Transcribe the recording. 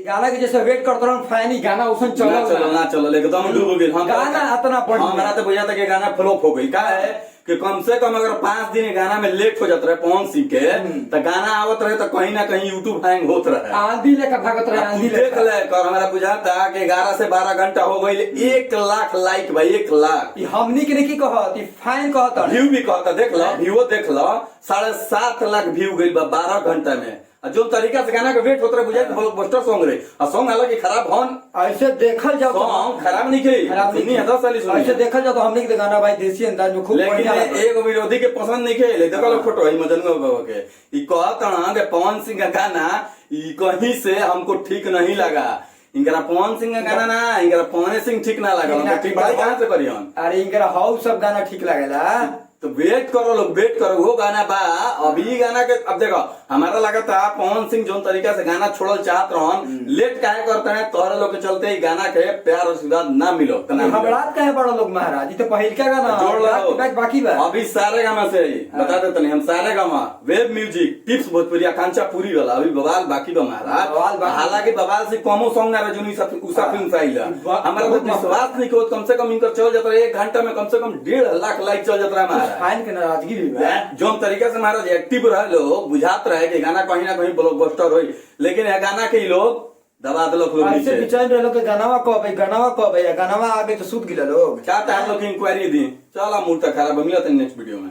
गाना के जैसे वेट करते रहो फैनी गाना उसन ना चलो एकदम डूब गई हम गाना इतना बढ़िया हमारा तो बुझा था कि गाना फ्लॉप हो गई का है कि कम से कम अगर 5 दिन गाना में लेट हो जाता रहे पवन सिंह के तो गाना आवत रहे तो कहीं ना कहीं यूट्यूब हैंग होत रहे आंधी लेकर भागत रहे आंधी देख ले कर हमारा बुझाता कि 11 से 12 घंटा हो गई 1 लाख लाइक भाई 1 लाख हमनी के की कहत फैन कहत व्यू भी कहता देख लो व्यू देख लो 7.5 लाख व्यू गई 12 घंटा में जो तरीका से गाना का वेट होता है बुझाए ब्लॉकबस्टर सॉन्ग रहे और सॉन्ग हालांकि खराब होन ऐसे देखल जाओ सॉन्ग खराब नहीं की खराब नहीं है 10 साल ऐसे देखल जाओ तो हमने के गाना भाई देसी अंदाज में खूब लेकिन एक विरोधी के पसंद नहीं खेले देखो फोटो है मजनू बाबा के ई कहता कि पवन सिंह का गाना ई कहीं से हमको ठीक नहीं लगा इनका पवन सिंह का गाना ना इनका पवन सिंह ठीक ना लगा ठीक भाई कहां से करियन अरे इनका हाउ सब गाना ठीक लगेला तो वेट करो लोग वेट करो वो गाना बा अभी गाना के अब देखो हमारा लगा था पवन सिंह जो तरीका से गाना छोड़ल चाहत रहन लेट काहे करते हैं तोहरे लोग के चलते ही गाना के प्यार आशीर्वाद ना मिलो हबड़ात काहे बड़ा लोग महाराज ये तो पहिल का गाना जोड़ लो बाकी बा अभी सारे गाना से बता देते नहीं हम सारे गाना वेब म्यूजिक टिप्स भोजपुरी आकांक्षा पूरी वाला अभी बवाल बाकी बा महाराज हालांकि बवाल से कमो सॉन्ग ना रजनी उषा फिल्म से आइला हमारा तो विश्वास नहीं कि कम से कम इनका चल जाता है 1 घंटा में कम से कम 1.5 लाख लाइक चल जाता है फैन के नाराजगी भी जो तरीके से महाराज एक्टिव रहे लोग बुझात रहे कि गाना कहीं ना कहीं ब्लॉकबस्टर होई लेकिन यह गाना के लोग दबा दे लोग ऐसे बिचार रहे लोग गानावा कब है गानावा आगे तो सूत गिला लोग क्या लोग इंक्वायरी दी चला मूड तक खराब मिलता है नेक्स्ट वीडियो में।